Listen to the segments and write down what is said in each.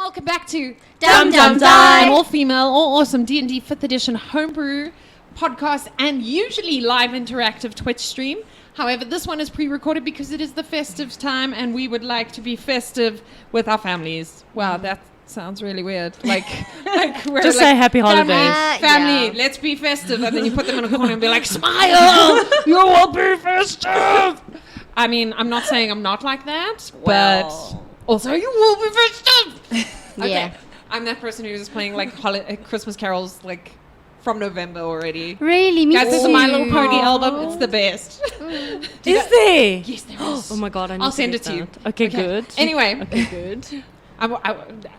welcome back to Dum Dum Die, an all-female, all-awesome D&D 5th edition homebrew podcast and usually live interactive Twitch stream. However, this one is pre-recorded because it is the festive time and we would like to be festive with our families. Wow, that sounds really weird. Like we're just like, say happy holidays. Family, let's be festive. And then you put them in a corner and be like, smile, you will be festive. I mean, I'm not saying I'm not like that, but also you will be festive. Okay. Yeah. I'm that person who's playing like Christmas carols like from November already. Really? Me Guys, there's a too. My Little Pony album. It's the best. Is there? Yes, there is. Oh my god, I need I'll to send get it to you. that. Okay, good. Anyway, Okay, good. I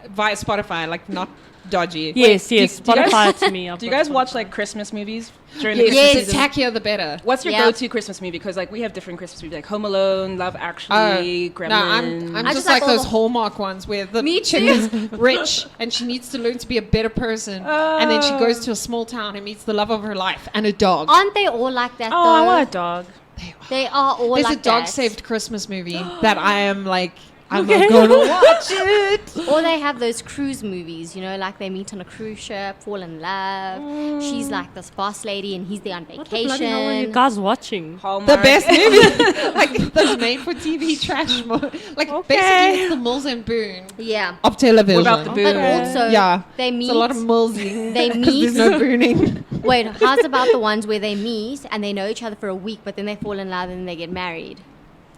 via Spotify, like not dodgy. Yes, do you Spotify guys- to me. Do you guys watch like Christmas movies during the Yes, Christmas the season? tackier the better. What's your Yeah. go-to Christmas movie? Because like we have different Christmas movies, like Home Alone, Love Actually, Gremlins. No, I'm I just just like like all those the- Hallmark ones where the Me chick too. is rich and she needs to learn to be a better person, and then she goes to a small town and meets the love of her life and a dog. Aren't they all like that, Oh, though? I want a dog. They are all There's like a dog that. saved Christmas movie that I am like, I'm not gonna watch it. Or they have those cruise movies, you know, like they meet on a cruise ship, fall in love. She's like this boss lady and he's there on What the bloody hell are you vacation. guys watching? Hallmark. The best movie, like those made-for-TV trash, like Okay. basically it's the Mills and Boone Yeah. of television. What about the But Boone? also, Yeah, they meet. it's a lot of Millsy. They 'cause meet. there's no booning. Wait, how's about the ones where they meet and they know each other for a week, but then they fall in love and then they get married?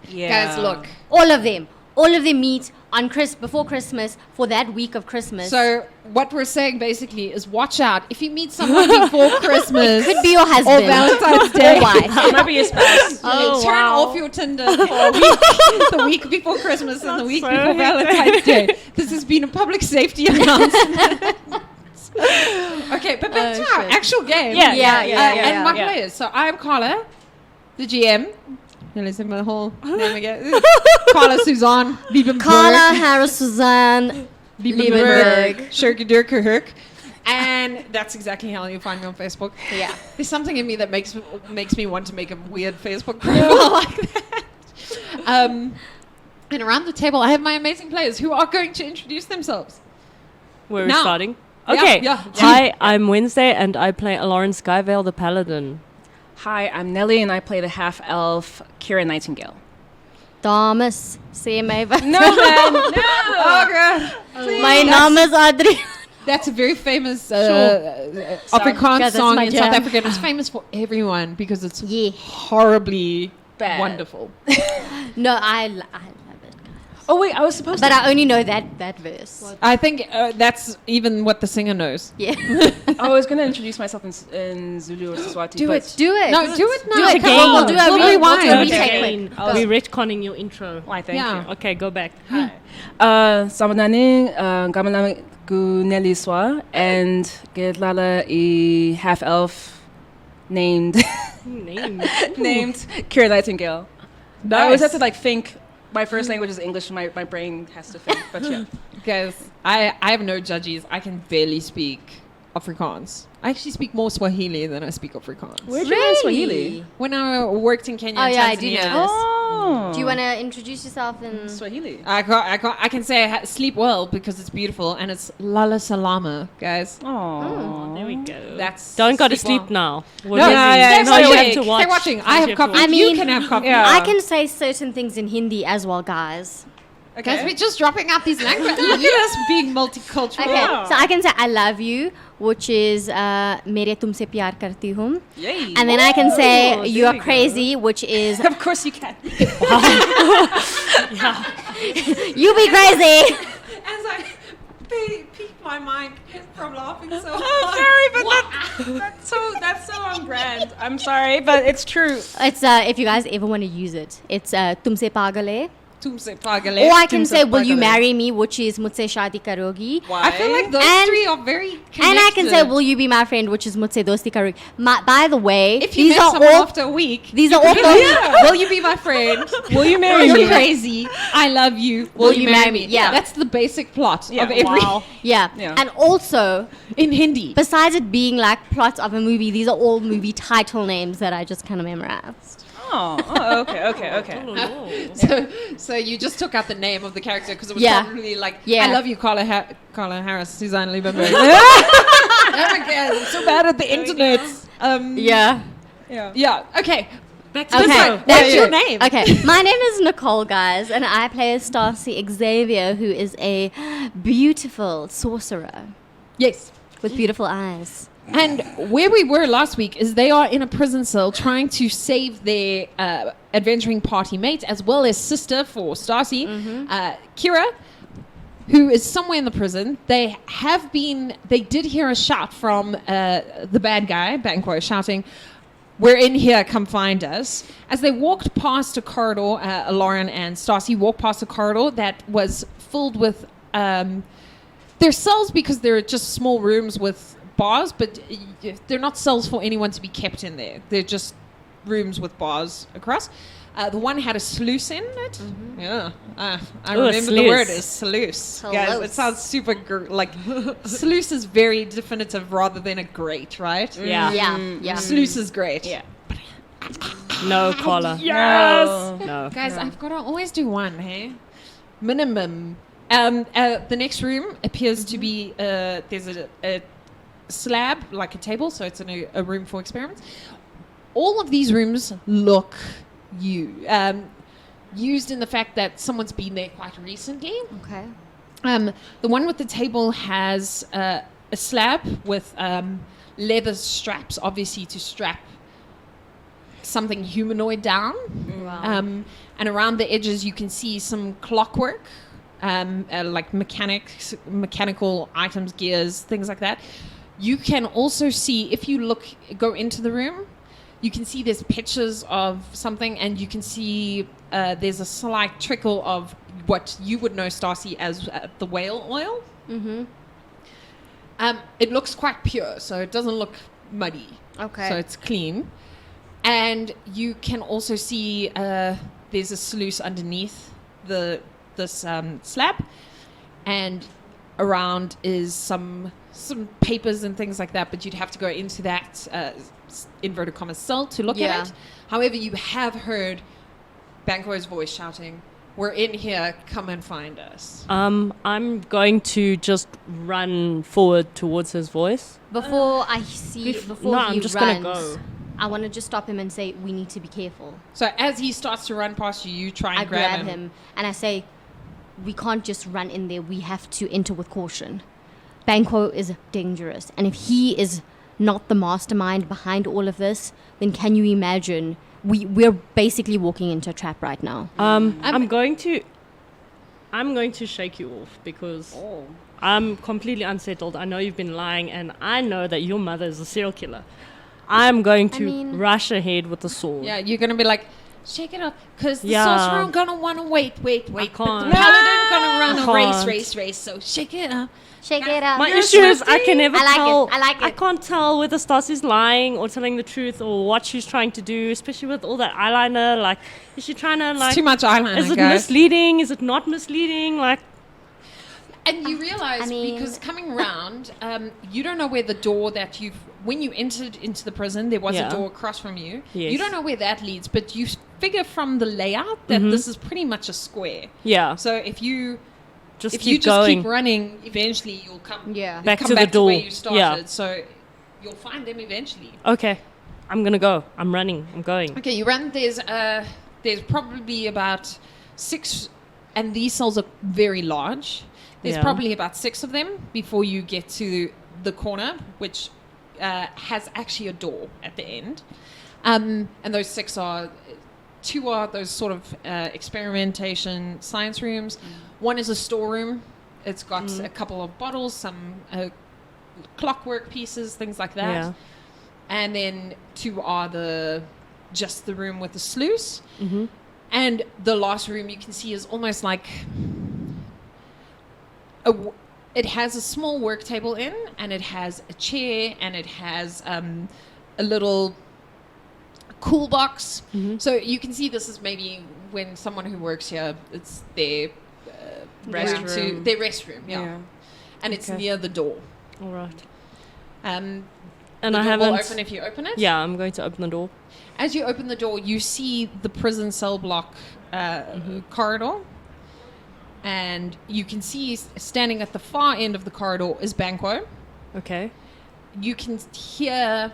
Yeah. Guys, look. All of them. All of them meet on before Christmas for that week of Christmas. So what we're saying basically is watch out. If you meet someone before Christmas could be your husband. or Valentine's Day, Or wife. It might be your spouse. Oh, turn wow. off your Tinder for a week, the week before Christmas and the week so before Valentine's Day. This has been a public safety announcement. Okay, but back to our shit. actual game. Yeah, And my yeah. players. So I'm Carla, the GM. Listen, my whole name again. Carla Suzanne Liebenberg. Carla, Harris, Suzanne, Liebenberg. Shirky and that's exactly how you find me on Facebook. Yeah. There's something in me that makes me want to make a weird Facebook profile like that. And around the table, I have my amazing players who are going to introduce themselves. We're Now. starting. Yeah, Okay. yeah. Hi, I'm Wednesday and I play Lauren Skyvale the Paladin. Hi, I'm Nelly and I play the half-elf Kira Nightingale. Dames, sê my wat. No, man. No. Oh, God. My naam is Adrian. That's a very famous Yeah, Afrikaans that's song my in South jam. Africa. It's famous for everyone because it's Yeah. horribly Bad. wonderful. No, I love it. Oh wait, I was supposed But to. I only know that verse. I think that's even what the singer knows. Yeah. I was gonna introduce myself in Zulu or Swati. Do but it. Do it. No, do it now. Do it. Come Come on, on, we'll do a We'll rewind. We'll do a Okay. retake. Again, we're retconning your intro. Why? Thank Yeah. you. Okay, go back. Samanani gamanami gu Nelly Swa and Gedlala e half-elf named Name. named Kira Nightingale. I always have to like think. My first language is English, and my brain has to think. But yeah. Guys, I have no judges. I can barely speak Afrikaans. I actually speak more Swahili than I speak Afrikaans. Where'd you learn Swahili? When I worked in Kenya Oh, and yeah, Tanzania, I do know this. Oh. Do you want to introduce yourself in Swahili? I can say I sleep well because it's beautiful and it's Lala Salama, guys. Oh. There we go. That's Don't go to sleep sleep well. now. No, yeah, no, you stay have to watch. Stay watching. I You have to coffee. watch. I You mean- can have coffee. Yeah. I can say certain things in Hindi as well, guys. Guys, we're just dropping out these languages. Look at us being multicultural. Okay, so I can say I love you, which is mere tumse pyar karti hoon. Yay. And then I can Oh, say there you are we go. crazy, which is Of course you can. you be crazy. As I peak my mind from laughing so hard. I'm sorry, but that's so on brand. I'm sorry, but it's true. It's if you guys ever want to use it, it's tumse pagale. Tumse pagale. Or I can Tumse say will you pagale. marry me, which is mujhse shaadi karogi. Why? I feel like those And- three are very connected. And I can say will you be my friend, which is mujhse dosti karogi. By the way, if you these met are someone all after a week, these are all will you be my friend? Will you marry You're me? crazy. I love you. Will you marry me? Yeah. That's the basic plot Yeah, of every Wow. yeah. Yeah. And also in Hindi. besides it being like plots of a movie, these are all movie title names that I just kind of memorized. Oh, okay. So you just took out the name of the character because it was Yeah. probably like, Yeah. I love you, Carla Harris, Suzanne Lieberberg. Oh my God, I'm so bad at the internet. Yeah. Yeah. Okay. Back to Okay, this one. that's What's your it. name? Okay, my name is Nicole, guys, and I play as Stacy Xavier, who is a beautiful sorcerer Yes. with beautiful eyes. And where we were last week is they are in a prison cell trying to save their adventuring party mate as well as sister for Stacy, Kira, who is somewhere in the prison. They did hear a shout from the bad guy, Banquo, shouting, "We're in here, come find us." As they walked past a corridor, Lauren and Stacy walked past a corridor that was filled with their cells because they're just small rooms with bars, but they're not cells for anyone to be kept in there. They're just rooms with bars across. The one had a sluice in it. Yeah, I remember the word is sluice. Guys, it sounds super like sluice is very definitive rather than a grate, right? Yeah. Yeah. Sluice is great. Yeah. No collar. Yes. No. Guys, I've got to always do one, hey? Minimum. The next room appears to be there's a slab, like a table, so it's in a room for experiments. All of these rooms look used in the fact that someone's been there quite recently. Okay. The one with the table has a slab with leather straps, obviously to strap something humanoid down. Wow. And around the edges you can see some clockwork, like mechanical items, gears, things like that. You can also see, if you go into the room, you can see there's pictures of something, and you can see there's a slight trickle of what you would know, Stacy, as the whale oil. Mm-hmm. It looks quite pure, so it doesn't look muddy. Okay. So it's clean. And you can also see there's a sluice underneath this slab, and around is some papers and things like that, but you'd have to go into that inverted commas cell to look at it. However, you have heard Banquo's voice shouting, "We're in here, come and find us." I'm going to just run forward towards his voice. Before No, I'm just gonna go. I want to just stop him and say, we need to be careful. So as he starts to run past you, you try and I grab him and I say, we can't just run in there. We have to enter with caution. Banquo is dangerous. And if he is not the mastermind behind all of this, then can you imagine? We're basically walking into a trap right now. I'm going to shake you off because I'm completely unsettled. I know you've been lying, and I know that your mother is a serial killer. I'm going to rush ahead with the sword. Yeah, you're going to be like, shake it up, because the Yeah. sorcerer gonna want to wait. But the can't. paladin gonna run a can't. race. So shake it up. Shake it up. My issue is I can never I like tell. it. I like I it. can't tell whether Stacy's lying or telling the truth or what she's trying to do, especially with all that eyeliner. Like, is she trying to It's too much eyeliner, Is it guys. misleading? Is it not misleading? Like, And you realize, because coming around, you don't know where the door that when you entered into the prison, there was a door across from you. Yes. You don't know where that leads, but you figure from the layout that this is pretty much a square. yeah, So if you just keep going. running, eventually you'll come Back come to the back to door. where you started. Yeah. So you'll find them eventually. Okay, I'm gonna go. I'm running. I'm going. Okay, you run. There's probably about 6, and these cells are very large. There's Yeah. probably about 6 of them before you get to the corner, which has actually a door at the end. And those 6 are, 2 are those sort of experimentation science rooms. One is a storeroom. It's got a couple of bottles, some clockwork pieces, things like that. Yeah. And then 2 are just the room with the sluice. Mm-hmm. And the last room you can see is almost like it has a small work table in, and it has a chair, and it has a little cool box. Mm-hmm. So you can see this is maybe when someone who works here, it's their Restroom. their restroom, yeah. And it's Okay. near the door. All right. And the I door haven't. will open if you open it. Yeah, I'm going to open the door. As you open the door, you see the prison cell block corridor. And you can see standing at the far end of the corridor is Banquo. Okay. You can hear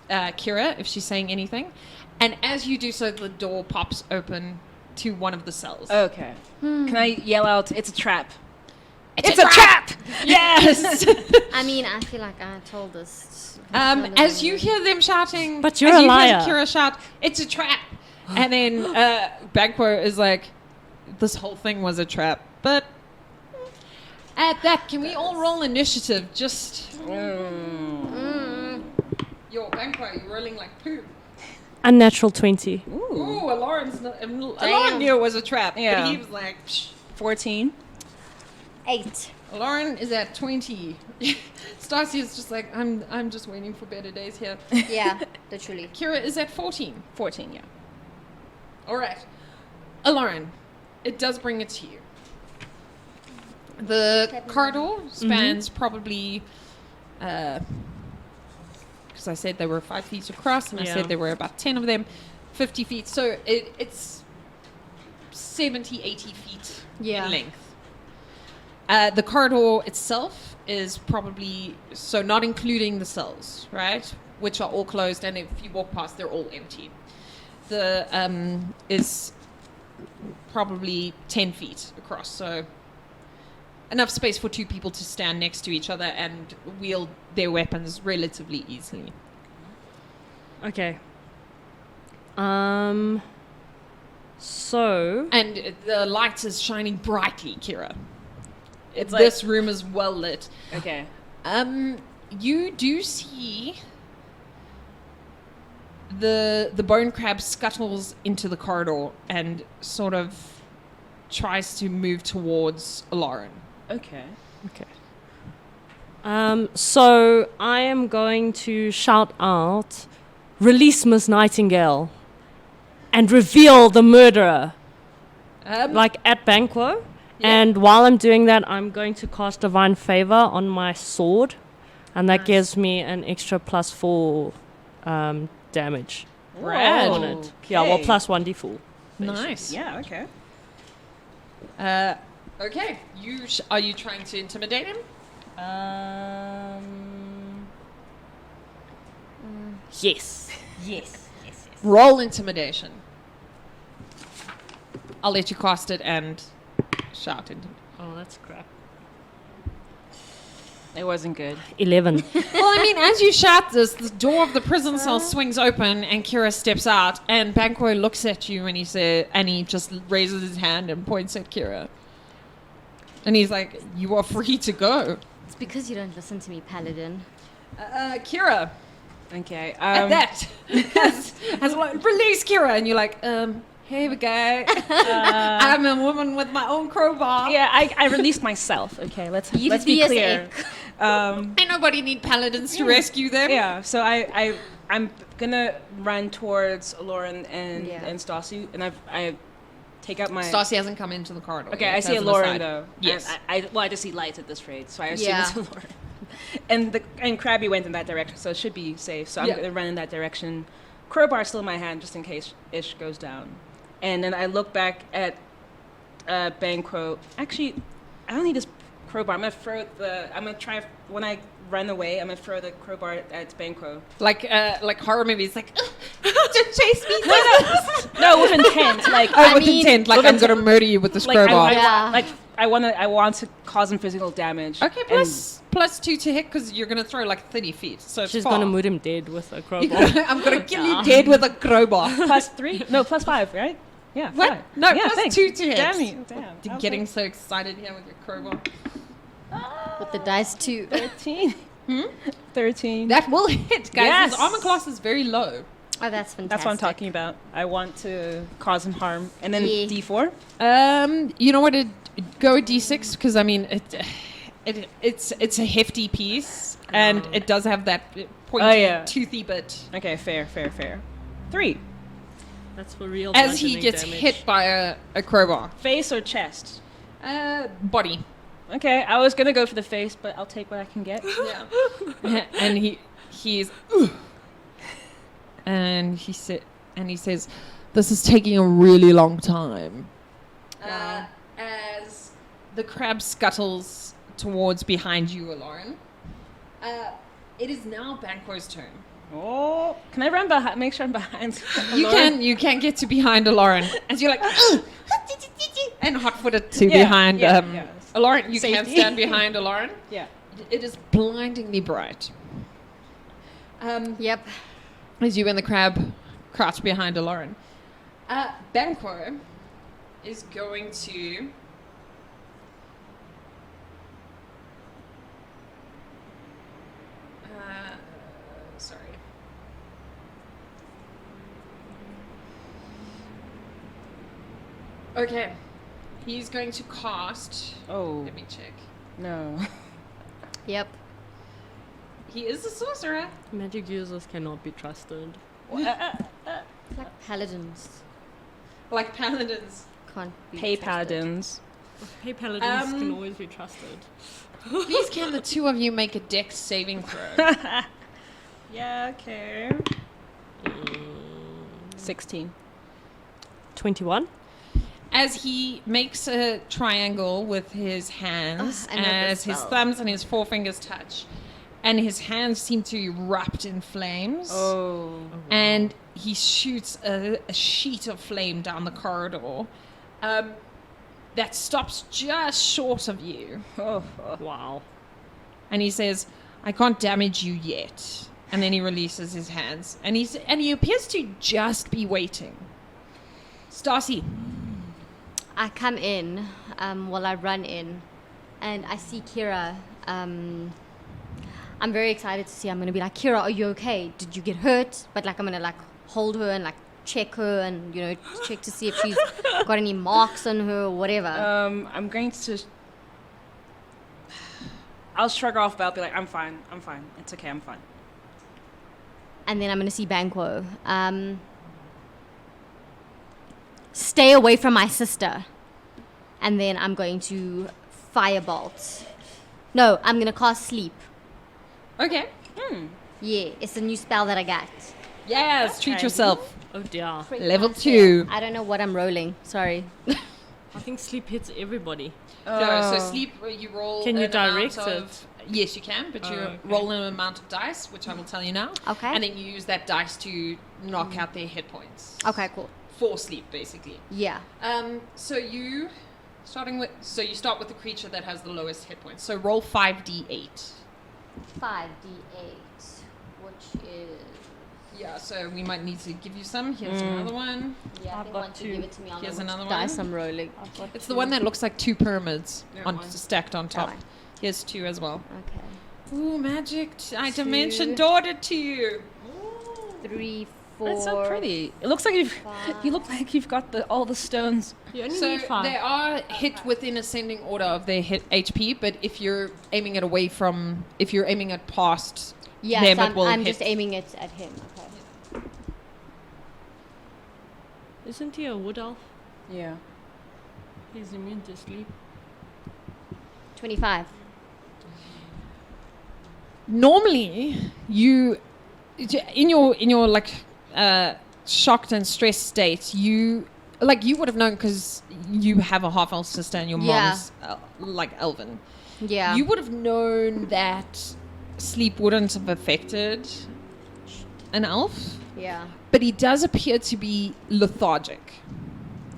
Kira if she's saying anything. And as you do so, the door pops open to one of the cells. Okay. Can I yell out, it's a trap? It's a trap! Yes! I mean, I feel like I told this. As you hear them shouting, But you're as a you liar. hear Kira shout, it's a trap! And then Banquo is like, this whole thing was a trap. But at that, can we all roll initiative? Just... Yo, Banquo, you're rolling like poop. Unnatural 20. Ooh, Lauren knew it was a trap. Yeah. But he was like, psh. 14. 8. Lauren is at 20. Stacy is just like, I'm just waiting for better days here. Yeah, literally. Kira is at 14. 14, yeah. All right. Lauren, it does bring it to you. The corridor spans probably, because I said there were 5 feet across, and I said there were about 10 of them, 50 feet. So it's 70, 80 feet in length. The corridor itself is probably, so not including the cells, right? Which are all closed, and if you walk past, they're all empty. The is probably 10 feet across, so enough space for 2 people to stand next to each other and wield their weapons relatively easily. Okay. So... And the light is shining brightly, Kira. It's This room is well lit. Okay. You do see the bone crab scuttles into the corridor and sort of tries to move towards Lauren. Okay. Okay. So I am going to shout out, release Miss Nightingale and reveal the murderer. Like at Banquo. Yeah. And while I'm doing that, I'm going to cast Divine Favor on my sword. And that gives me an extra +4 damage. Rad. On it. Yeah, well, plus 1d4. Nice. Yeah, okay. Okay. Are you trying to intimidate him? Yes. Yes. Roll intimidation. I'll let you cast it and shout into it. Oh, that's crap. It wasn't good. 11. Well, I mean, as you shout this, the door of the prison cell swings open and Kira steps out, and Banquo looks at you and he just raises his hand and points at Kira. And he's like, you are free to go. It's because you don't listen to me, Paladin. Kira, Okay. at that, has like, release Kira, and you're like, hey, the guy, I'm a woman with my own crowbar. Yeah, I released myself. Okay, let's be BSA. clear. Ain't nobody need paladins to rescue them. Yeah, so I'm gonna run towards Lauren and Stassi, and I take out my. Stassi hasn't come into the corridor. Okay, yet. I see That's a an Lauren aside. though. Yes. And I just see lights at this rate, so I assume it's a Lauren. And Krabby went in that direction, so it should be safe. So I'm gonna run in that direction. Crowbar still in my hand, just in case Ish goes down. And then I look back at Banquo. Actually, I don't need this crowbar. I'm gonna try when I run away. I'm gonna throw the crowbar at Banquo. Like horror movies, like don't chase me. No, with intent. Like with intent. Like I'm gonna murder you with this crowbar. I want to cause him physical damage. Okay, plus 2 to hit because you're gonna throw like 30 feet. So it's She's far. going to mute him dead with a crowbar. I'm gonna kill you dead with a crowbar. +3? No, +5, right? Yeah. What? 5. No, yeah, plus 2 to hit. Damn. You're getting so excited here with your crowbar. With the dice too. 13. 13. That will hit, guys. Yes. His armor class is very low. Oh, that's fantastic. That's what I'm talking about. I want to cause him harm. And then Yeah. D4? You know what? Go with D6 because I mean it's a hefty piece and it does have that pointy, toothy bit. Okay, fair. 3. That's for real. As he bludgeoning gets damage. hit by a crowbar. Face or chest? Body. Okay, I was going to go for the face, but I'll take what I can get. Yeah. And he's and he says, "This is taking a really long time." As the crab scuttles towards behind you, Lauren. It is now Banquo's turn. Oh, can I run behind? Make sure I'm behind. You can get to behind Lauren as you're like and hot-footed to behind Lauren. You can stand behind Lauren. Yeah. It is blindingly bright. Yep. As you and the crab crouch behind Lauren. Banquo is going to sorry. Okay. He's going to cast. Oh. Let me check. No. Yep. He is a sorcerer. Magic users cannot be trusted. Like paladins. Like paladins. Can't be Pay trusted. paladins. Hey, paladins can always be trusted. Please can the two of you make a dex saving throw? Yeah, okay. 16. 21. As he makes a triangle with his hands, I know this as his spell. thumbs and his forefingers touch, and his hands seem to erupt in flames. Oh. And he shoots a sheet of flame down the corridor that stops just short of you. Oh. Wow. And he says, "I can't damage you yet." And then he releases his hands, and he appears to just be waiting. Stacy. I come in, I run in, and I see Kira. I'm very excited to see. I'm gonna be like, "Kira, are you okay? Did you get hurt?" But like, I'm gonna like hold her and like check her and check to see if she's got any marks on her or whatever. I'm going to. I'll shrug off, but I'll be like, I'm fine. It's okay, I'm fine. And then I'm gonna see Banquo. Stay away from my sister. And then I'm going to firebolt. No, I'm gonna cast sleep. Okay. Yeah, it's a new spell that I got. Yes, treat yourself. Oh dear. Level 2. I don't know what I'm rolling. Sorry. I think sleep hits everybody. No, so sleep, you roll. Can you an amount direct of, Yes, you can, but you okay. roll an amount of dice, which I will tell you now. Okay. And then you use that dice to knock out their hit points. Okay, cool. For sleep, basically. Yeah. So you start with the creature that has the lowest hit points. So roll 5d8. 5d8, which is... Yeah, so we might need to give you some. Here's another one. Yeah, I've they got want to 2. give it to me on Here's the which another dice one. I'm rolling. It's the one that looks like 2 pyramids That one. stacked on top. one. Here's 2 as well. Okay. Ooh, magic. I dimension doored it to you. 3, 4... That's so pretty. It looks like you look like you've got all the stones. You only So need 5. they are hit within ascending order of their hit HP, but if you're aiming it past Yeah, them, so it will I'm hit. just aiming it at him. Okay. Isn't he a wood elf? Yeah. He's immune to sleep. 25. Normally, you in your like shocked and stressed state, you would have known because you have a half elf sister and your Yeah. mom's like elven. Yeah. You would have known that sleep wouldn't have affected an elf, Yeah. but he does appear to be lethargic.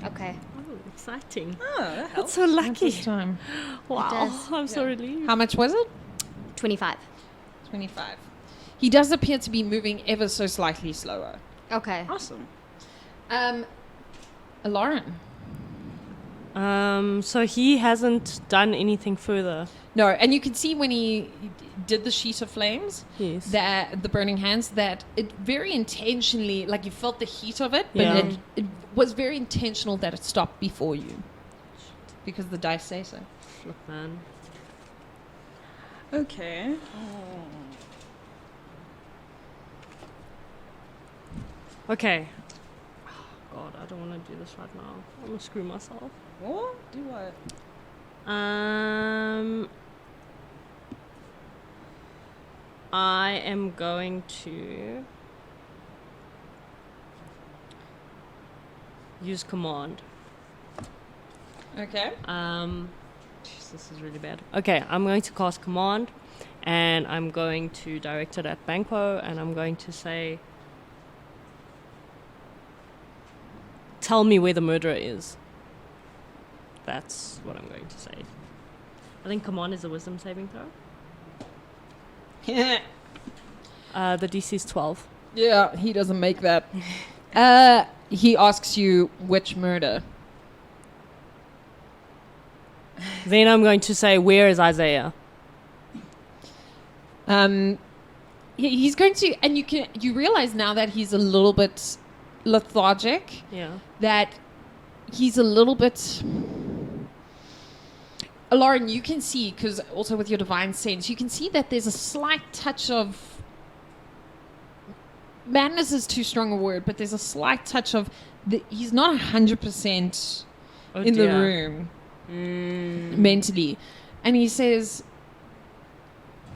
Okay. Oh, exciting. Oh, that That's helps. so lucky. This time. Wow. does. I'm so relieved. How much was it? 25. 25. He does appear to be moving ever so slightly slower. Okay. Awesome. Lauren. So he hasn't done anything further. No, and you can see when he did the sheet of flames, Yes. that the burning hands, that it very intentionally, like you felt the heat of it, but Yeah. it was very intentional that it stopped before you. Because the dice say so. Look, man. Okay. Okay. Oh, God, I don't want to do this right now. I'm going to screw myself. What? Do what? I am going to use command. Okay. Jeez, this is really bad. Okay, I'm going to cast command, and I'm going to direct it at Banquo, and I'm going to say, tell me where the murderer is. That's what I'm going to say. I think command is a wisdom saving throw. The DC is 12. Yeah, he doesn't make that. He asks you which murder. Then I'm going to say, where is Isaiah? He's going to, and you realize now that he's a little bit lethargic. Yeah. That he's a little bit. Lauren, you can see, because also with your divine sense, you can see that there's a slight touch of madness is too strong a word, but there's a slight touch of he's not 100% in the room mentally, and he says,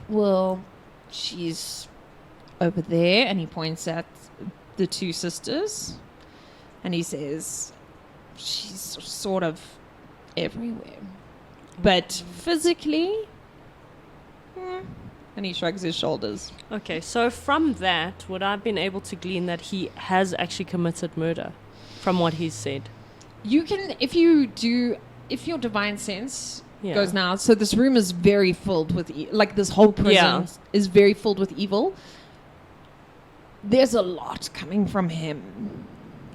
"Well, she's over there," and he points at the two sisters, and he says, "She's sort of everywhere." But physically, and he shrugs his shoulders. Okay, so from that, would I have been able to glean that he has actually committed murder from what he's said? You can, if your divine sense Yeah. goes now, so this room is very filled with, like this whole prison is very filled with evil. There's a lot coming from him.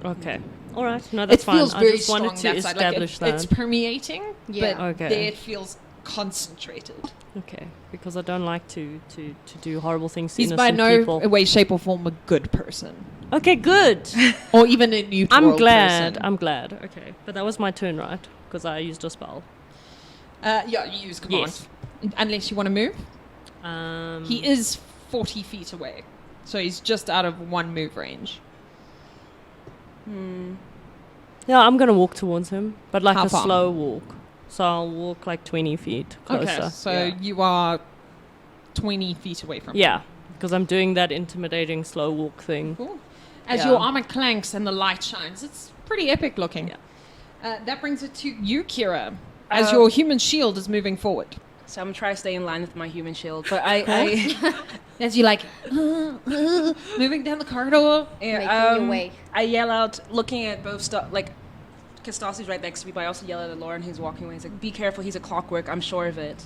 Okay. All right. No, that's It fine. feels I very just strong wanted to that side. establish Like it's that. permeating, Yeah. but Okay. there it feels concentrated. Okay. Because I don't like to do horrible things to He's by innocent no people. way, shape, or form a good person, Okay, good. or even a neutral I'm glad. person. I'm glad. Okay. But that was my turn, right? Because I used a spell. Yeah, you use command. Yes. Unless you want to move. He He is 40 feet away, so he's just out of one move range. Yeah, I'm going to walk towards him, but like How a far? slow walk. So I'll walk like 20 feet closer. Okay, so yeah. you are 20 feet away from him. Yeah, because I'm doing that intimidating slow walk thing. Cool. As Yeah. your armor clanks and the light shines, it's pretty epic looking. Yeah. That brings it to you, Kira, as your human shield is moving forward. So I'm trying to stay in line with my human shield, but I As you like moving down the corridor. Making your way. I yell out, looking at both stuff, like, because Stassi's right next to me, but I also yell at Lauren who's walking away. He's like, "Be careful, he's a clockwork, I'm sure of it."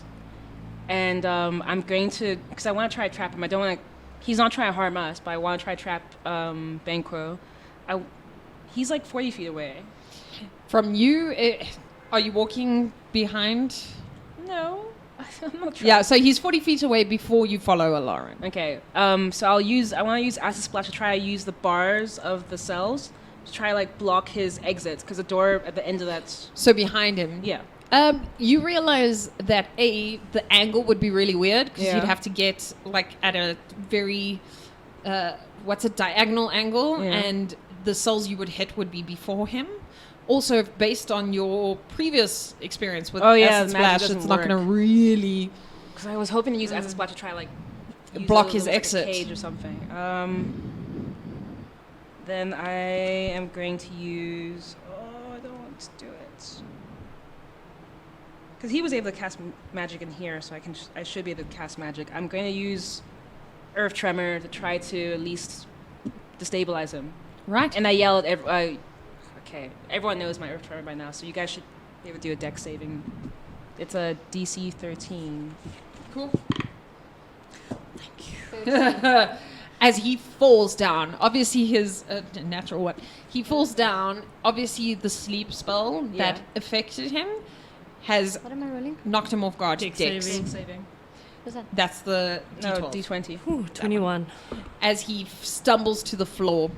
And I'm going to, because I want to try to trap him. I don't want to, he's not trying to harm us, but I want to try to trap Banquo. He's like 40 feet away. From you, are you walking behind? No, I'm not trying. Yeah, so he's 40 feet away before you follow Lauren. Okay, so I want to use Acid Splash to try to use the bars of the cells to try like block his exits, because the door at the end of that. So behind him. Yeah. You realize that the angle would be really weird because Yeah. you'd have to get like at a very what's a diagonal angle, Yeah. and the cells you would hit would be before him. Also, based on your previous experience with Oh, yeah, Acid the magic Splash, doesn't it's not work. going to really Because I was hoping to use Acid Splash to try like use block it his like a exit. cage or something. Then I am going to use. Oh, I don't want to do it. Because he was able to cast magic in here, so I should be able to cast magic. I'm going to use Earth Tremor to try to at least destabilize him. right. And I yell at okay, everyone knows my Earth Tremor by now, so you guys should be able to do a dex saving. It's a DC 13. Cool. Thank you. As he falls down, obviously his natural one. He falls down. Obviously, the sleep spell Yeah. that affected him has What am I rolling? knocked him off guard. Dex Dex. saving. Saving. What's that? That's the No, D12. D20. Ooh, 21. As he stumbles to the floor.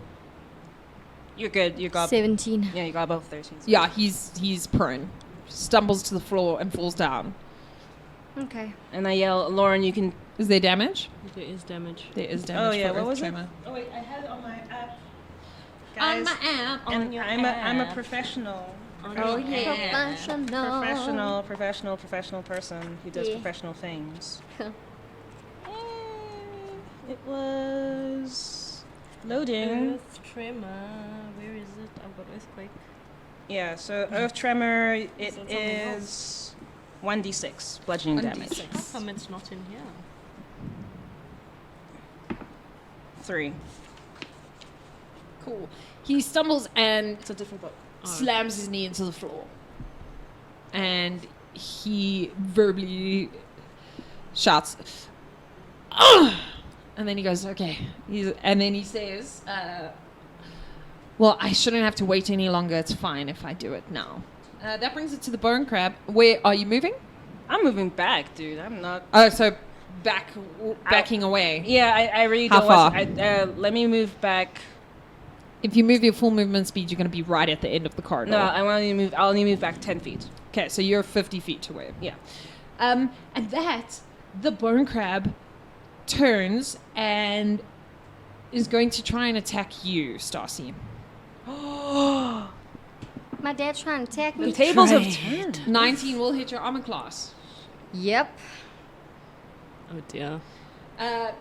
You're good. You got. 17. Yeah, you got both 13. Yeah, he's prone. Stumbles to the floor and falls down. Okay. And I yell, Lauren, you can. Is there damage? There is damage. There is damage. Oh, yeah, for what Earth was it? Tremor. Oh wait, I had it on my app. On my app. And I'm a professional. Oh, yeah. Professional person who does Yeah. professional things. It was loading. Earth tremor. Where is it? I've got earthquake. Yeah, so Earth Tremor, it Is it something is 1d6 bludgeoning damage. How come it's not in here? 3. Cool. He stumbles and It's a different book. slams his knee into the floor. And he verbally shouts, "Ugh!" And then he goes, okay. And then he says, well, I shouldn't have to wait any longer. It's fine if I do it now. That brings it to the bone crab. Where are you moving? I'm moving back, dude. I'm not. Oh, so backing away. Yeah, I really How don't far? want to. Let me move back. If you move your full movement speed, you're going to be right at the end of the corridor. No, I'll only move back 10 feet. Okay, so you're 50 feet away. Yeah. And that, the bone crab turns and is going to try and attack you, Stacy. My dad's trying to attack me. The tables have turned. 19 will hit your armor class. Yep. Oh dear.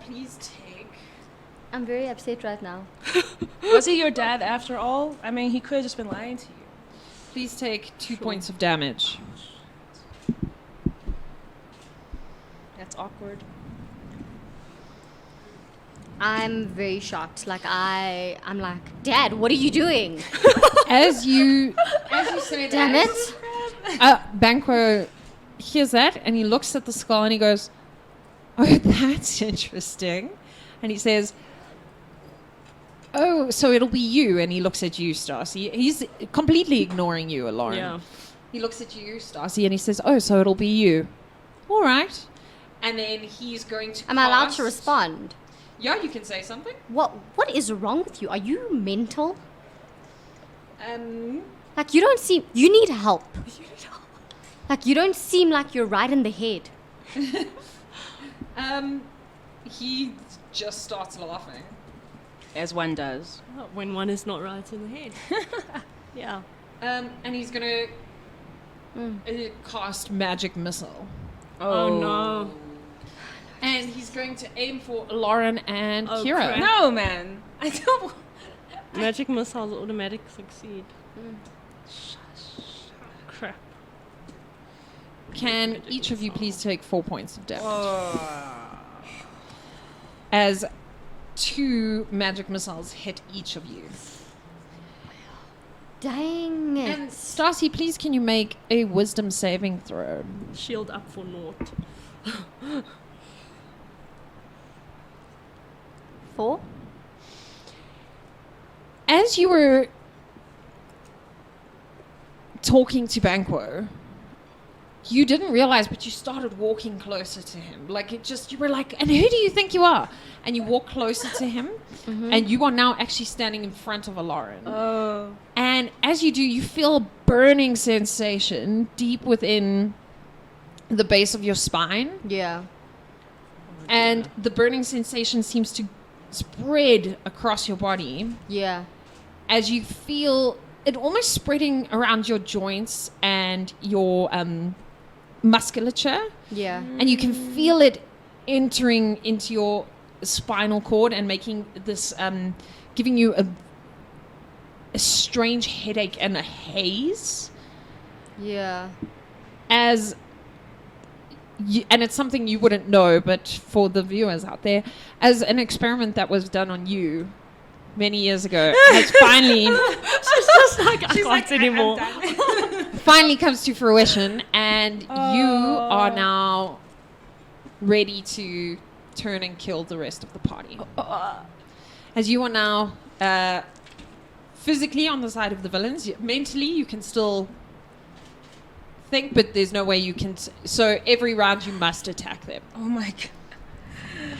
Please take... I'm very upset right now. Was he your dad after all? I mean, he could have just been lying to you. Please take 2 points of damage. That's awkward. I'm very shocked. I'm like, Dad, what are you doing? As you say Damn that... it. Banquo hears that and he looks at the skull and he goes, oh, that's interesting. And he says, oh, so it'll be you. And he looks at you, Stacy. He's completely ignoring you, Lauren. Yeah. He looks at you, Stacy, and he says, oh, so it'll be you. All right. And then he's going to Am I allowed cast- to respond? Yeah, you can say something. What is wrong with you? Are you mental? Um, You don't seem... You need help. You don't seem like you're right in the head. he just starts laughing. As one does. Oh, when one is not right in the head. Yeah. And he's going to cast Magic Missile. Oh no. And he's going to aim for Lauren and Oh, Kira. crap. No, man. I don't. Magic missiles automatic succeed. Crap. Can each of you please take 4 points of damage? As 2 magic missiles hit each of you. Dang it. And Stacy, please can you make a wisdom saving throw? Shield up for naught. 4? As you were talking to Banquo, you didn't realize, but you started walking closer to him. You were like, and who do you think you are? And you walk closer to him, and you are now actually standing in front of a Lauren. Oh. And as you do, you feel a burning sensation deep within the base of your spine. Yeah. And the burning sensation seems to spread across your body Yeah. as you feel it almost spreading around your joints and your musculature. Yeah. And you can feel it entering into your spinal cord and making this, giving you a strange headache and a haze. Yeah. And it's something you wouldn't know, but for the viewers out there, as an experiment that was done on you many years ago, has finally She's just like, I can't anymore. finally comes to fruition, and you are now ready to turn and kill the rest of the party. As you are now physically on the side of the villains, mentally you can still think, but there's no way you can. So every round you must attack them. Oh my god.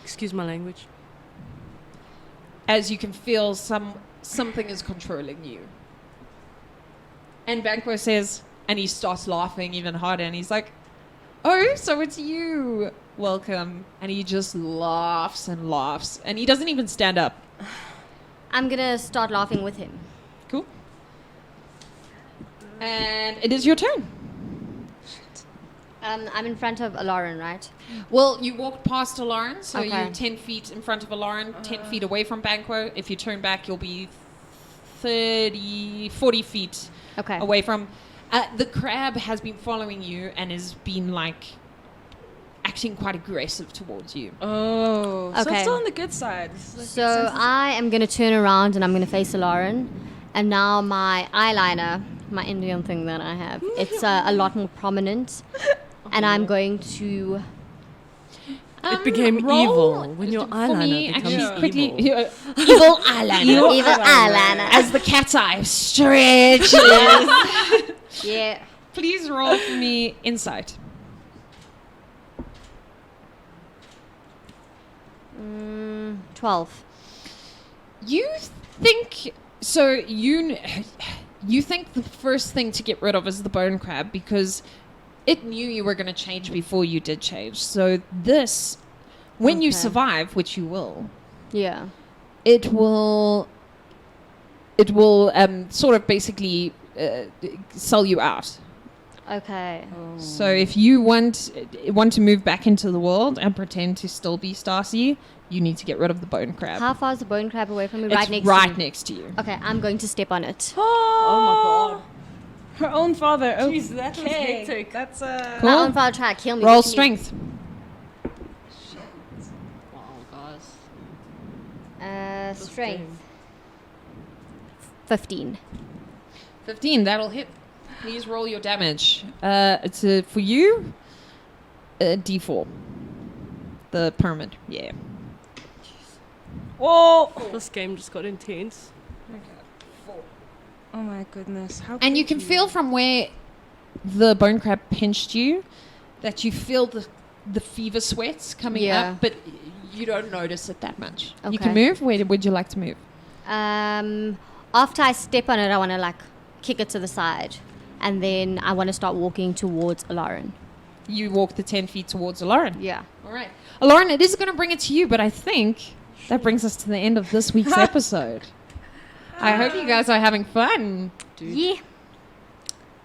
Excuse my language. As you can feel something is controlling you. And Banquo says, and he starts laughing even harder, and he's like, oh, so it's you. Welcome. And he just laughs and laughs, and he doesn't even stand up. I'm gonna start laughing with him. Cool. And it is your turn. I'm in front of Lauren, right? Well, you walked past a Lauren, so Okay. you're 10 feet in front of a Lauren, 10 feet away from Banquo. If you turn back, you'll be 40 feet Okay. away from... the crab has been following you and has been, like, acting quite aggressive towards you. Oh. So Okay. it's still on the good side. This is like So sensitive. I am going to turn around and I'm going to face Lauren. And now my eyeliner, my Indian thing that I have, it's a lot more prominent. And I'm going to... It became roll evil when your for eyeliner me, becomes actually, quickly, evil. evil eyeliner. Evil eyeliner. As the cat's eye stretches. Yeah. Please roll for me insight. 12. You think so? You think the first thing to get rid of is the bone crab because it knew you were going to change before you did change. So this, when you Okay. survive, which you will, Yeah. it will sort of basically sell you out. Okay. So if you want to move back into the world and pretend to still be Stacy, you need to get rid of the bone crab. How far is the bone crab away from me? It's Right next right to me. next to you. Okay, I'm going to step on it. Oh my god. Her own father. Oh, Jeez, that was okay. hectic. That's Cool. My own father tried to kill me. Roll What can you- strength. Wow, guys. Strength. 15. 15, that'll hit. Please roll your damage. It's for you, D4. The pyramid, yeah. Whoa. This game just got intense. Oh my goodness. How And you can feel from where the bone crab pinched you that you feel the fever sweats coming Yeah. up, but you don't notice it that much. You Okay. can move. Where would you like to move? After I step on it, I want to like kick it to the side. And then I want to start walking towards Lauren. You walk the 10 feet towards Lauren. Yeah. All right. Lauren, it is going to bring it to you, but I think that brings us to the end of this week's episode. I hope you guys are having fun. Yeah.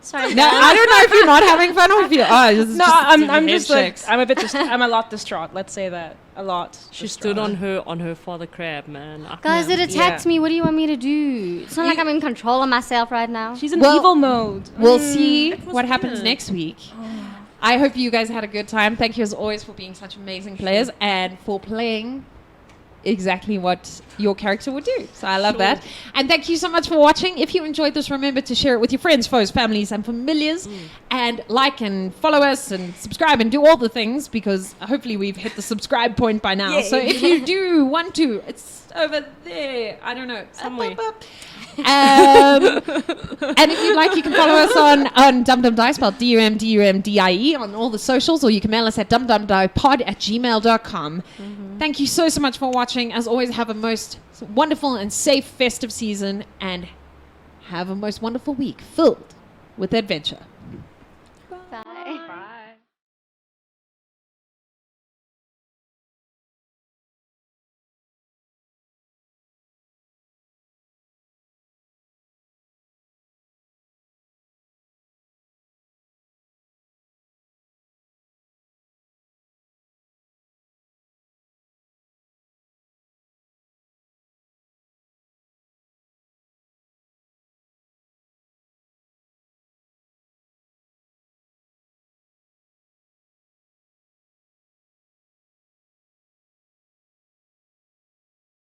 Sorry. No, I don't know if you're not having fun or if you are. This is No, just I'm head just like checks. I'm a lot distraught. Let's say that a lot. She stood on her father crab, man. Guys, it attacked Yeah. me. What do you want me to do? It's not like I'm in control of myself right now. She's in Well, evil mode. We'll see It was what happens good. next week. I hope you guys had a good time. Thank you as always for being such amazing players and for playing exactly what your character would do. So I love that. And thank you so much for watching. If you enjoyed this, remember to share it with your friends, foes, families, and familiars. And like and follow us and subscribe and do all the things because hopefully we've hit the subscribe point by now. So if you do want to, it's over there. I don't know. Somewhere. And if you'd like, you can follow us on Dum Dum Die, spelled DUMDUMDIE, on all the socials, or you can mail us at dumdumdiepod@gmail.com. Thank you so much for watching. As always, have a most wonderful and safe festive season, and have a most wonderful week filled with adventure.